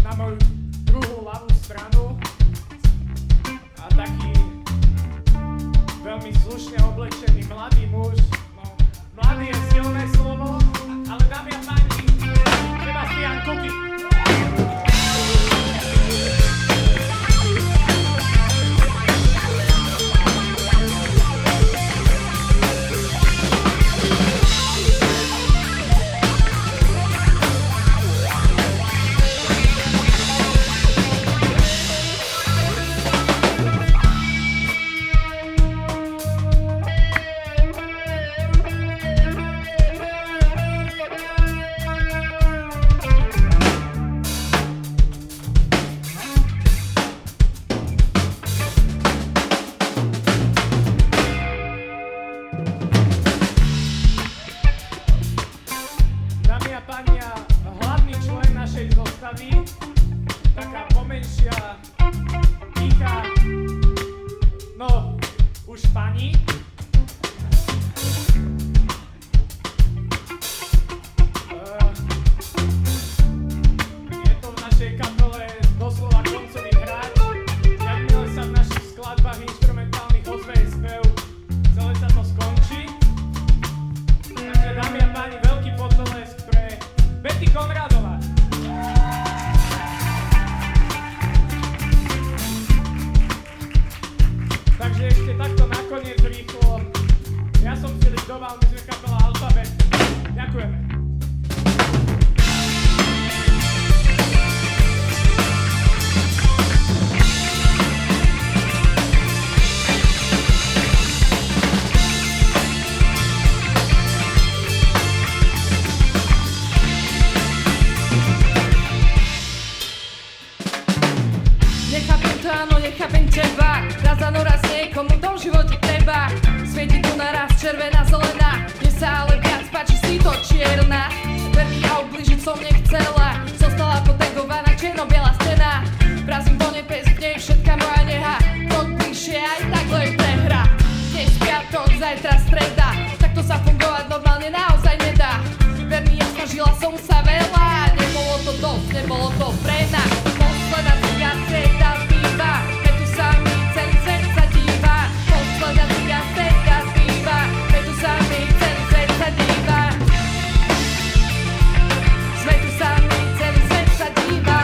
na moju druhú ľavú stranu a taký veľmi slušne oblečený mladý muž. No, mladý je silné slovo, ale dámy a páni, Sebastian Kuky. Taká pomenšia, tichá, no už pani. Je to v našej kapele doslova koncový hráč. Jakmile sa v našich skladbách instrumentálnych ozveje spev, celé sa to skončí. Takže dámy a páni, veľký potlesk pre Betty Konrádová. Takže ešte takto nakoniec rýchlo. Ja som Filip Doval, my sme kapela Alfabet. Ďakujeme. Nechápem to, áno, nechápem teba. Raz áno, raz niekomu to v živote treba. Svieti tu naraz červená, zelená. Mne sa ale viac páči si to čierna. Ver mi, ja ubližiť som nechcela. Zostala potegovaná čierno-biela stena. Vrazím do nebes, v nej všetka moja neha. Krok bližšie, aj takhle je prehra. Dnes piatok, zajtra streda. Takto sa fungovať normálne naozaj nedá. Ver mi, ja snažila som sa veľa. Nebolo to dosť, nebolo to pre nás. Posledná cigareta zbýva, veď tu sa mi celý svet sa díva. Posledná cigareta zbýva, veď tu sa mi celý svet sa díva. Veď tu sa mi celý svet sa díva.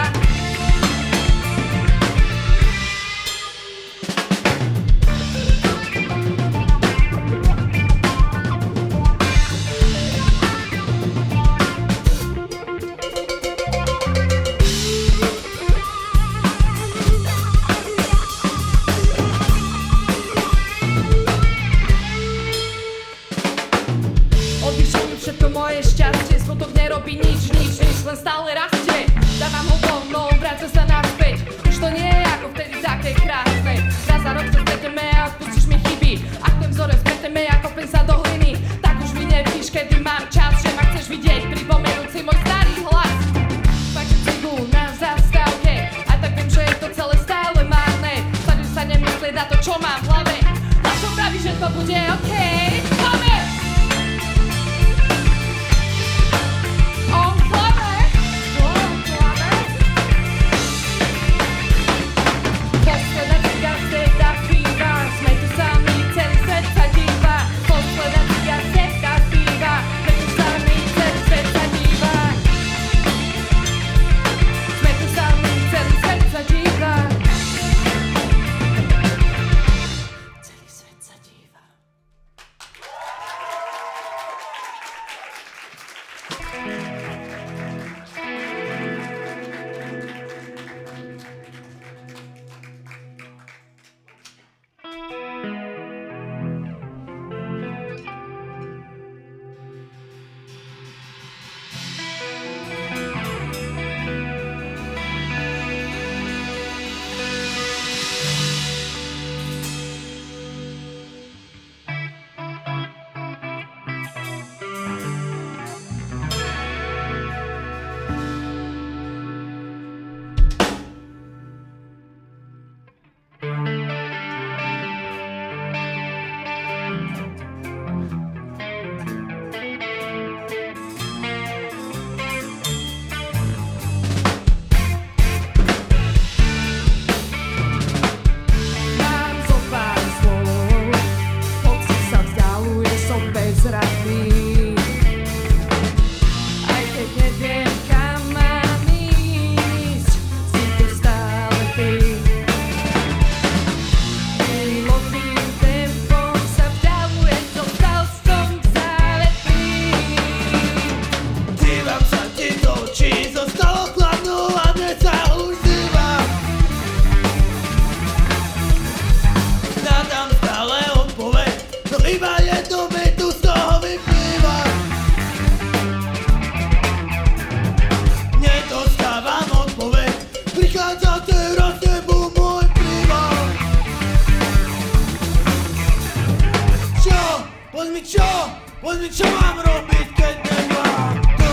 Poď mi, čo mám robiť, keď nemám to?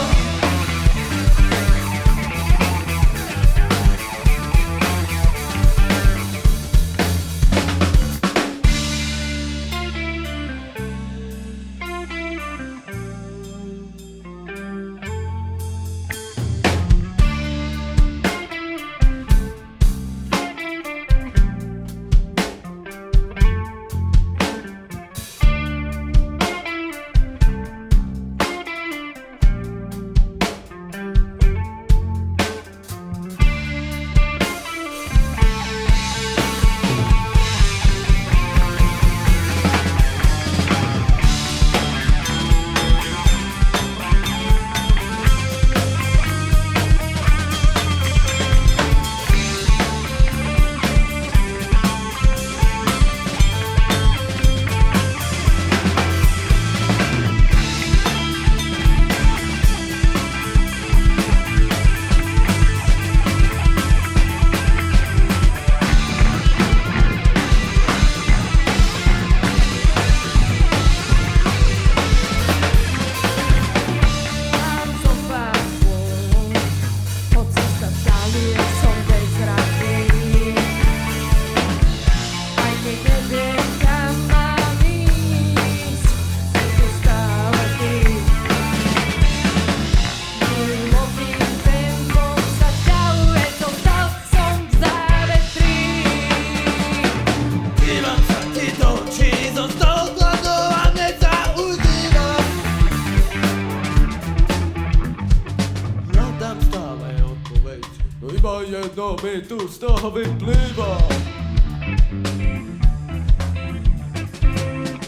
Jedno mi tu z toho vyplýva.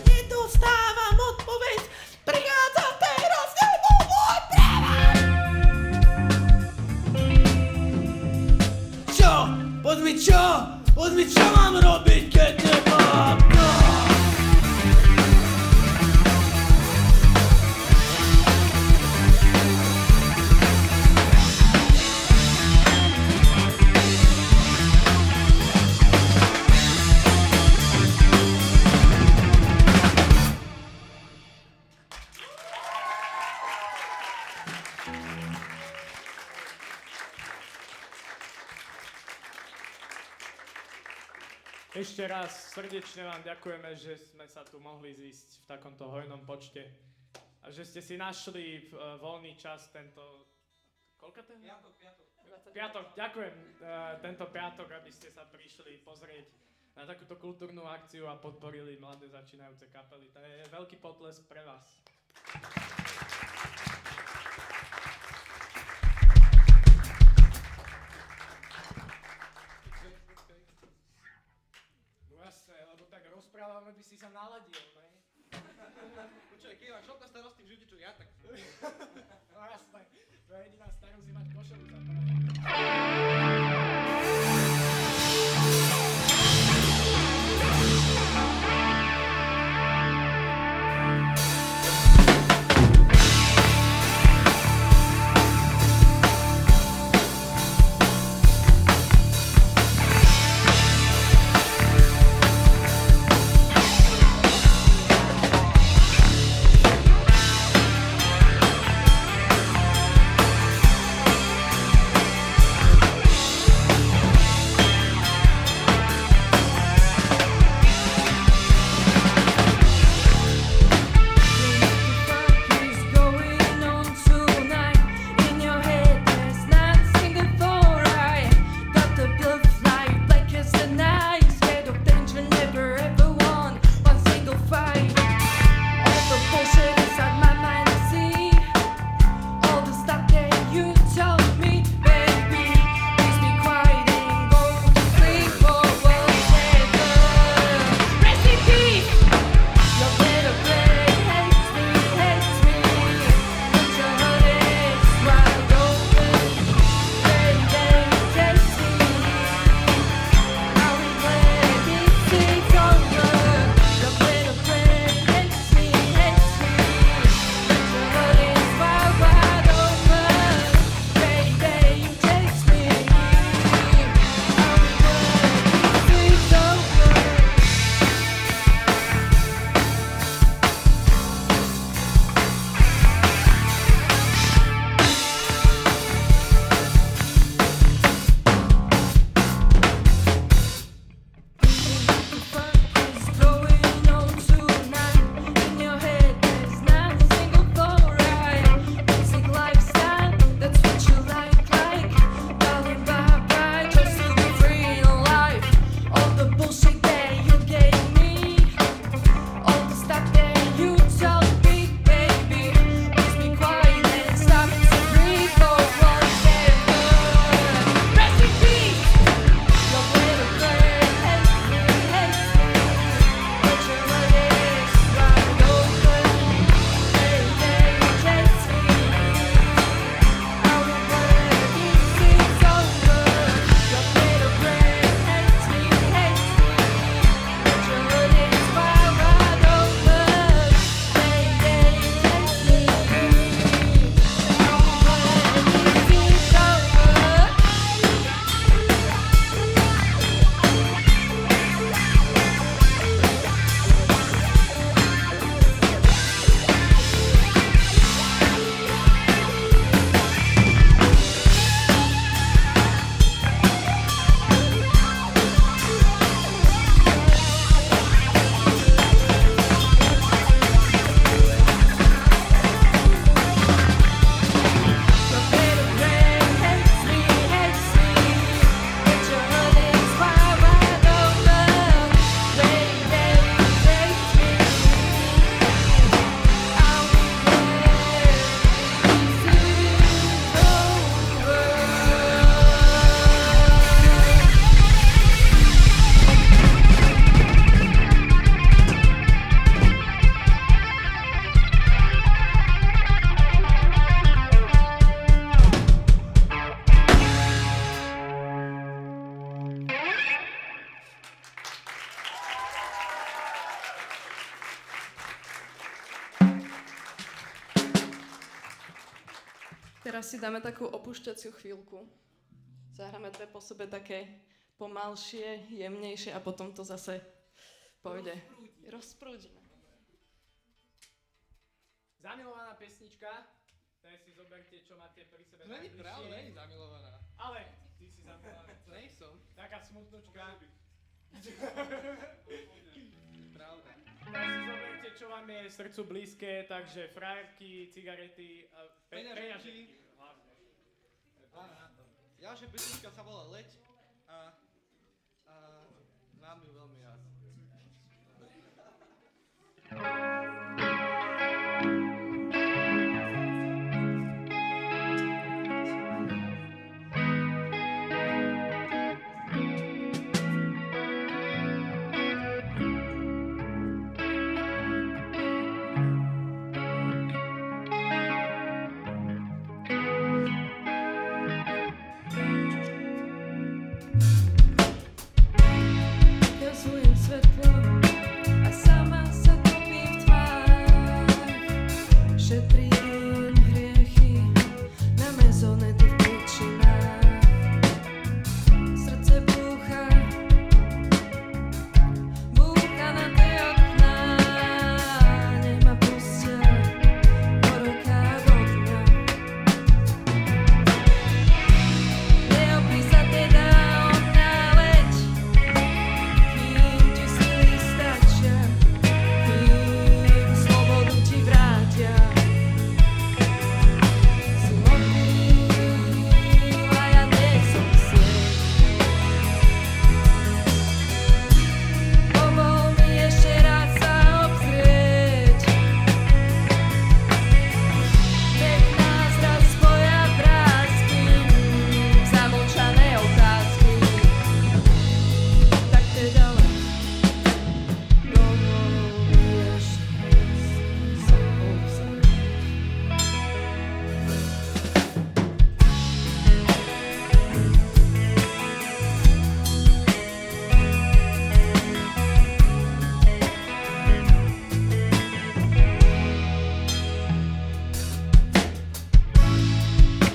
Nedostávam odpoveď, prichádza teraz nebol môj práva. Čo? Poď mi čo? Poď mi čo mám robiť, keď nemám to? Ešte raz srdečne vám ďakujeme, že sme sa tu mohli zísť v takomto hojnom počte a že ste si našli voľný čas tento... Koľko ten? Piatok, ďakujem. Tento piatok, aby ste sa prišli pozrieť na takúto kultúrnu akciu a podporili mladé začínajúce kapely. To je veľký potlesk pre vás. Lebo tak rozprávame, by si sa naladil, ne? Počkaj, keď máš šopka starosti v živote, čo ja, tak... No jasné, to je jediná starosť, mať košelu za to. Teraz si dáme takú opúšťaciu chvíľku. Zahráme dve po sebe také pomalšie, jemnejšie a potom to zase pôjde. Rozprúdime. Zamilovaná pesnička, tak si zoberte, čo máte pri sebe. To není pravda, není zamilovaná. Ale ty si zamilovaná. To nie som. Taká smutnúčka. Pravda. Tak si zoberte, čo vám je srdcu blízke, takže frajerky, cigarety, Peňaženky. Hlavne. Ďalšia pesnička sa volá Leď a mám ju veľmi rád. Gazujem svetlo a sama sa topím v tmách. Šetrím hriechy na mezonety v príčinách. Srdce búcha na tie okná. Nemá posteľ, horká vodňa. Neopí sa teda ona leď, kým ti sily stačia, kým slobodu ti vrátia. Si motýl a ja nie som sieť. Povol mi ešte raz sa obzrieť. Nech nás raz spoja vrásky, zamlčané otázky. Tak teda len dovol mi ešte raz sa obzrieť.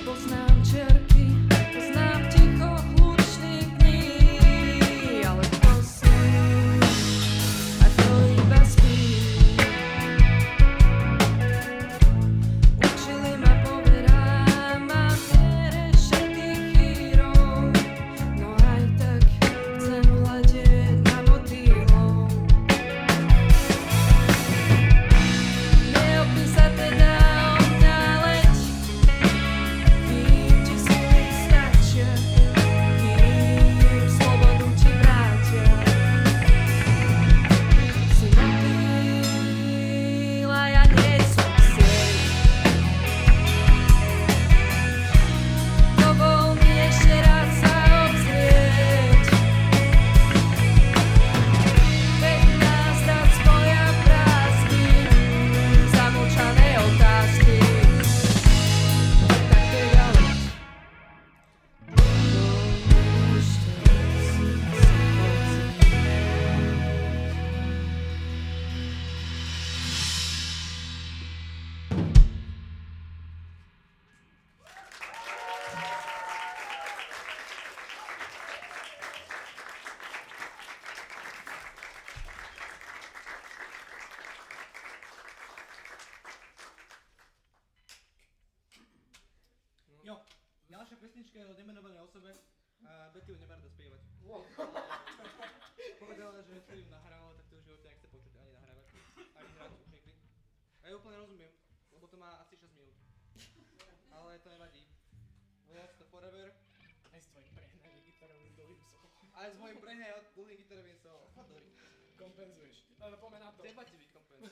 Poznám čerky, poznám ticho hlučných dní, ale kto sní a kto iba spí. Učili ma poverám a viere všetkých chýrov, no aj tak chcem hľadieť na motýlov. Neopí sa teda ona leď, kým ti sily stačia, kým slobodu ti vrátia. Si motýl a ja nie som sieť. Dovol mi ešte raz sa obzrieť. Nech nás raz spoja vrásky, zamlčané otázky. Tak teda leď. Dovol mi ešte raz sa obzrieť. Jo, ďalšia pesnička je o nemenovanej osobe a Betty ju nemá rada spievať. Povedala, že keď ju nahrávala, tak to v živote nechce počuť ani nahrávať. Ani hrať už niekdy. A ja úplne rozumiem, lebo to má asi 6 minút. Ale to nevadí. Volá sa to Forever. Aj s tvojim prehnaným gitarovým dlhým solom. Ale s mojím prehňajom dlhým gitarovým solom. Kompenzuješ. Poďme na to. Teba ti vykompenzujem.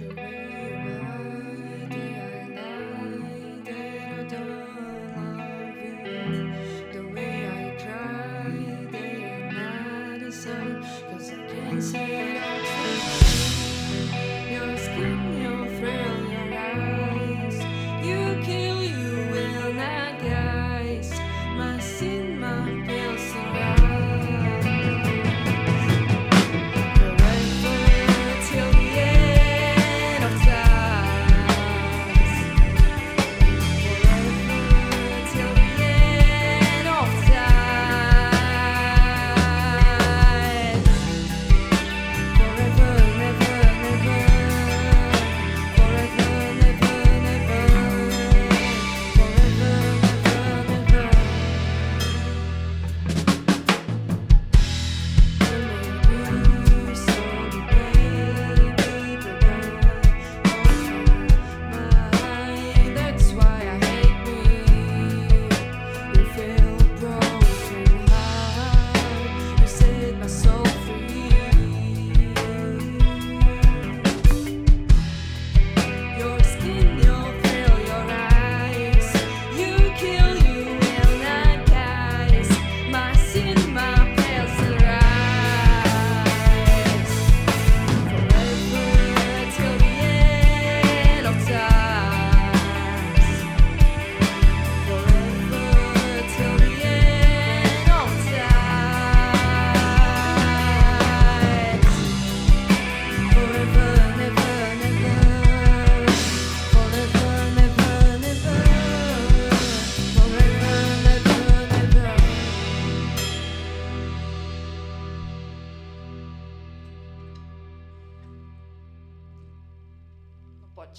The way you lie, day I lie, day I don't love you. The way I cry, day and night inside, 'cause I can't say it out for you. Your skin, your thrill, your eyes, you kill, you will not die. Poď.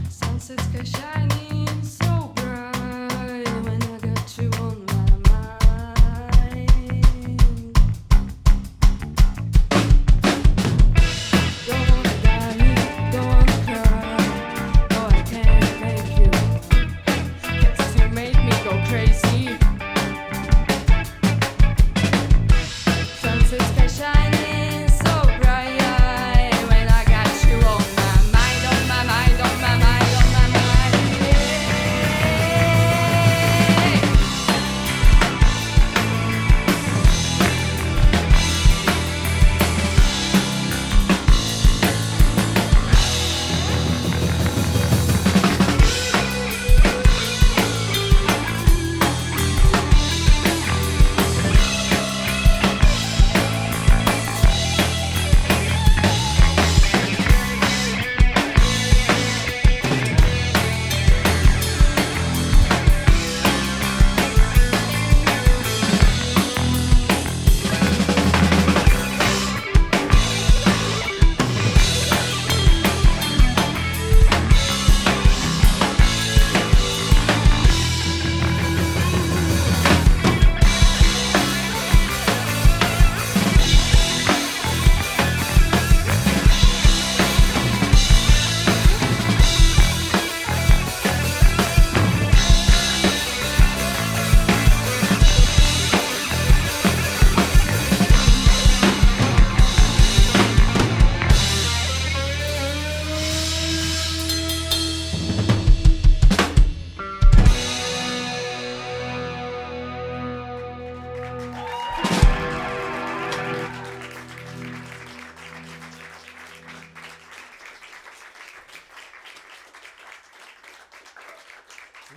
Sunsets go shining so bright when I got you on my mind. Don't wanna die, don't wanna cry. No, I can't make you, 'cause you make me go crazy. Sunsets go shining so bright when I got you on my mind, on my mind, on my mind, on my mind. Yeah.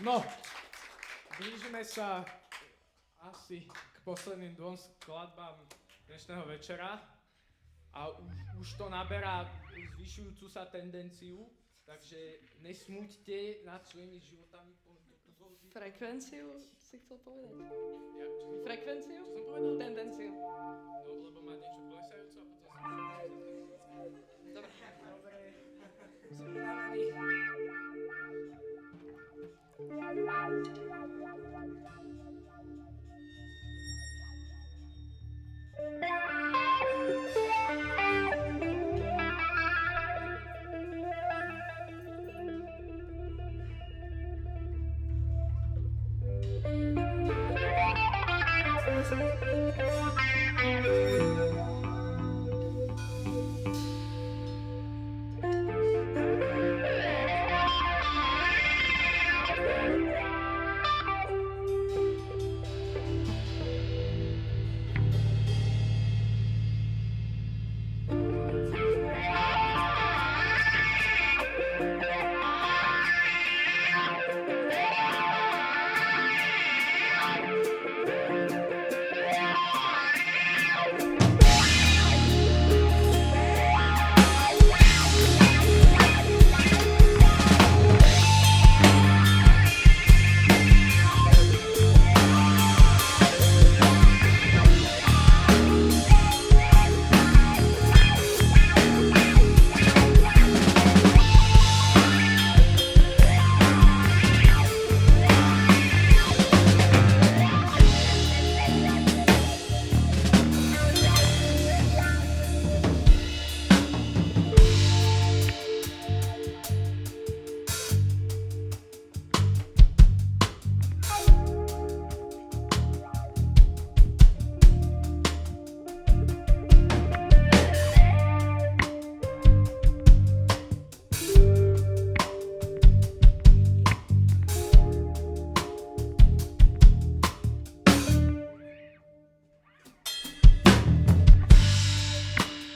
No, blížime sa asi k posledným dvom skladbám dnešného večera a už to naberá zvyšujúcu sa tendenciu, takže nesmuťte nad svojimi životami. Frekvenciu si chcel povedať? Ja, Frekvenciu? čo som povedal? Tendenciu. No, lebo má niečo klesajúco a potom Dobre. Dobre. Som unavený.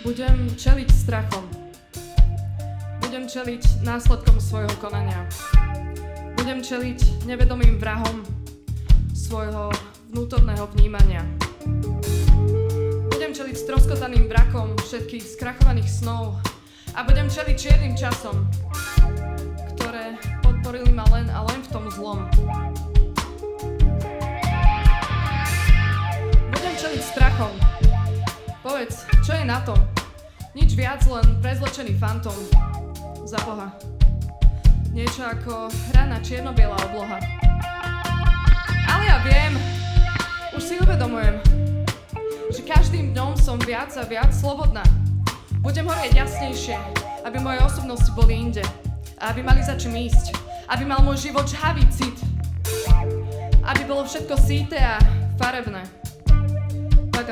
Budem čeliť strachom. Budem čeliť následkom svojho konania. Budem čeliť nevedomým vrahom svojho vnútorného vnímania. Budem čeliť stroskotaným brakom všetkých skrachovaných snov a budem čeliť čiernym časom, ktoré podporili ma len a len v tom zlom. Budem čeliť strachom. Povedz, čo je na tom? Nič viac, len prezlečený fantom. Za Boha. Niečo ako hra na čierno-biela obloha. Ale ja viem, už si uvedomujem, že každým dňom som viac a viac slobodná. Budem horieť jasnejšie, aby moje osobnosti boli inde. A aby mali za čím ísť. Aby mal môj život žhavý cit. Aby bolo všetko síte a farebné. Tak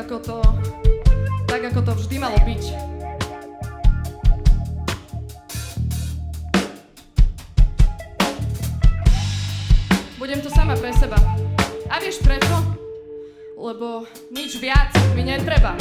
ako to vždy malo byť. Budem to sama pre seba. A vieš prečo? Lebo nič viac mi netreba.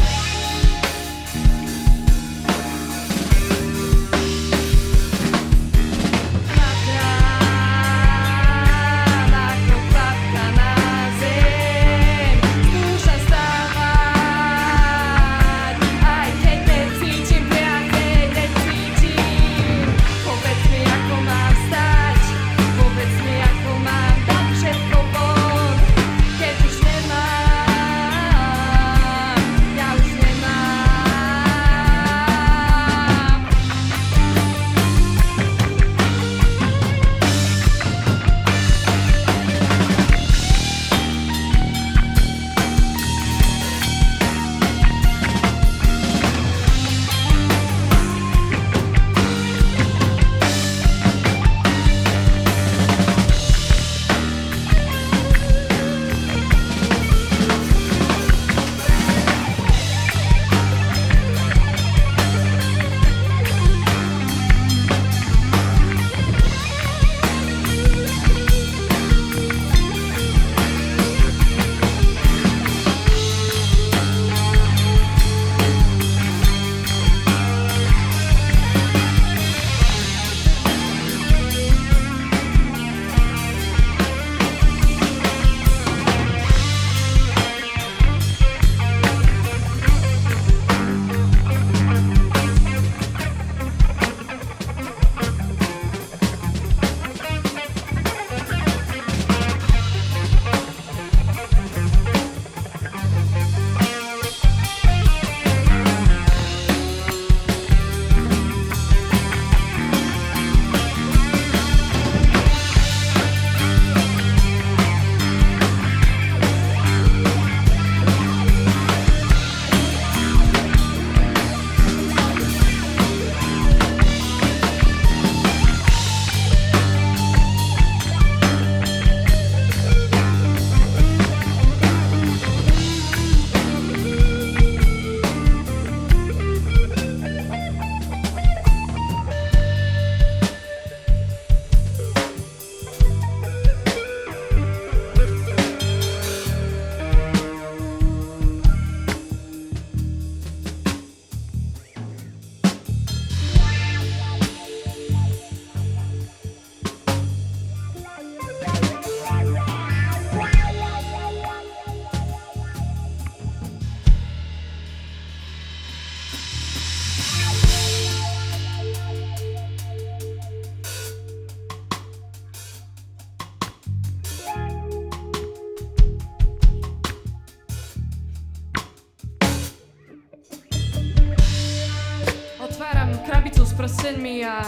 krabicu s prsteňmi a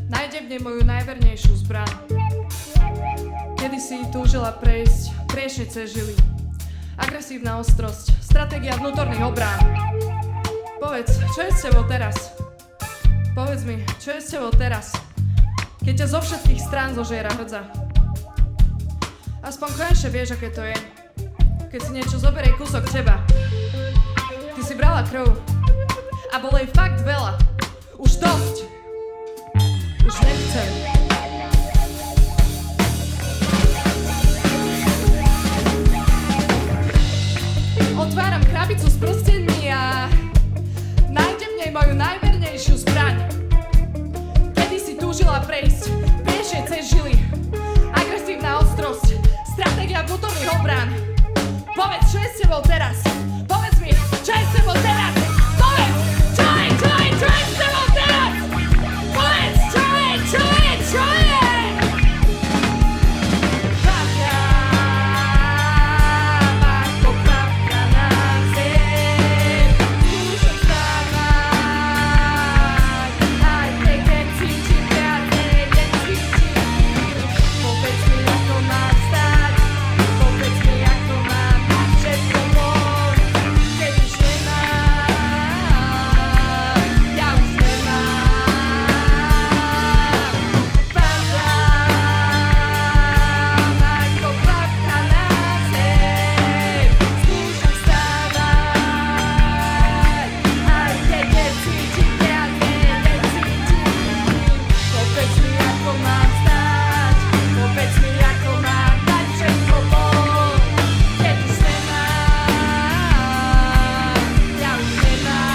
nájde v nej moju najvernejšiu zbraň. Kedysi túžila prejsť priešne cez žily. Agresívna ostrosť, stratégia vnútorných obrán. Povedz, čo je s tebou teraz? Povedz mi, čo je s tebou teraz? Keď ťa zo všetkých strán zožiera hrdza. Aspoň konečne vieš, aké to je. Keď si niečo zoberie kúsok teba. Ty si brala krv. A bolo jej fakt veľa. Už dosť. Už nechcem. Otváram krabicu s prsteňmi a nájdem v nej moju najvernejšiu zbraň. Kedy si túžila prejsť priešne cez žily. Agresívna ostrosť, stratégia vnútorných obrán. Povedz, čo je s tebou teraz? Povedz mi, čo je s tebou teraz? Povedz, čo je s tebou teraz? Povedz, čo je? Padám ako kvapka na zem. Skúšam stávať, aj keď cítim viacej, Povedz mi, ako mám stať, povedz mi, ako mám dať všetko von, keď už nemám, ja už nemám. Padám ako kvapka na zem, skúšam stávať, aj keď necítim viacej, Povedz mi, ako mám stať, povedz mi, ako mám dať všetko von, keď už nemám, ja už nemám.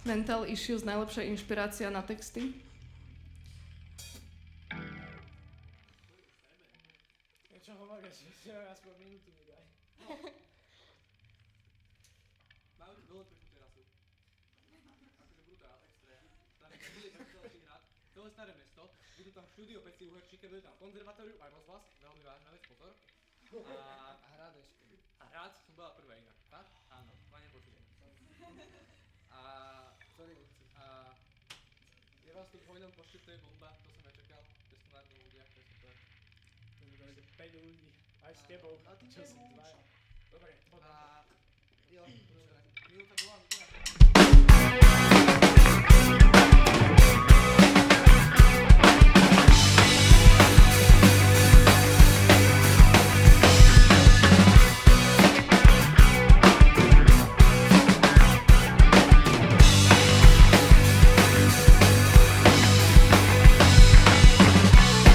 Mental Issues, najlepšia inšpirácia na texty. Niečo hovoríš, že si aspoň minútu mi daj. Majú tu dole trošku terasu. Akože brutál, extrém. Tam bude celý hrad, celé staré mesto, budú tam štúdio peci uherčíke, bude tam konzervatórium aj rozhlas, veľmi vážna vec, pozor. A hrad ešte. A hrad som bola prvá inak, tak? Áno, ma nepočujem. A je vás tu v hojnom počte, to je bomba, to som nečakal, že sú na ľudia, to je super. To bude 5 ľudí, aj s tebou, A ty čo si tebou, dvaja. Dobre, potom. A jo, dobre, minúta bola,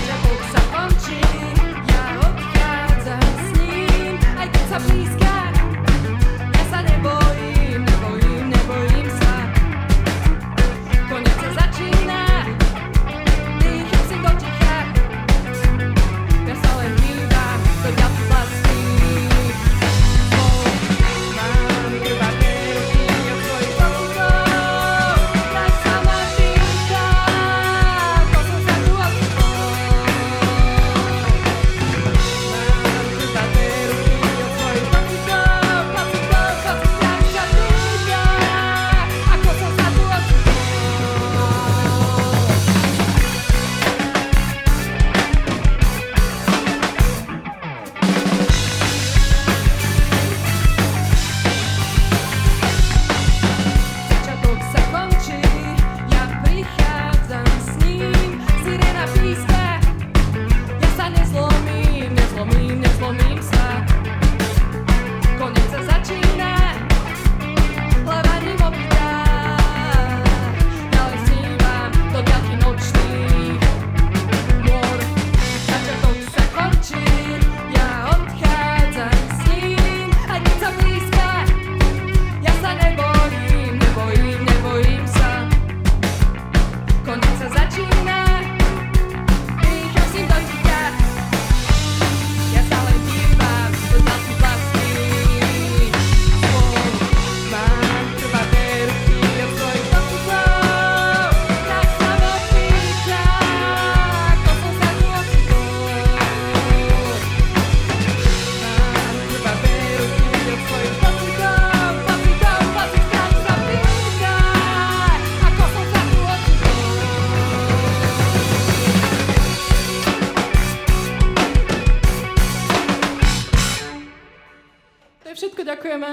Čapok sa končí, ja odchádzam s ním, aj keď sa blízka, ja sa nebojím sa. Koniec sa začína, dýcham si do ticha, ja sa len hýbam do ďalší vlastní. Mám krvavé ruky od svojich dotykov, tak sa ma pýta, ako som sa tu ocitol. Mám krvavé ruky od svojich dotykov, tak sa pýta, ako som sa tu ocitol. Začiatok sa končí, ja prichádzam s ním, sirena píska, ja sa nezlomím sa. Koniec sa začína, hlava ním obíta, ja len snívam do ďalky nočných môr. Začiatok sa končí, ja odchádzam s ním, aj keď sa blízka, ja sa nebojím sa. Koniec sa začína, dýcham si do ticha, ja sa len dívam do ďalších vlastní. Mám krvavé ruky od svojich dotykov, tak sa ma pýta, ako som sa tu ocitol. Mám krvavé ruky od svojich dotykov, tak sa pýta, ako som sa tu ocitol. To je všetko, ďakujeme.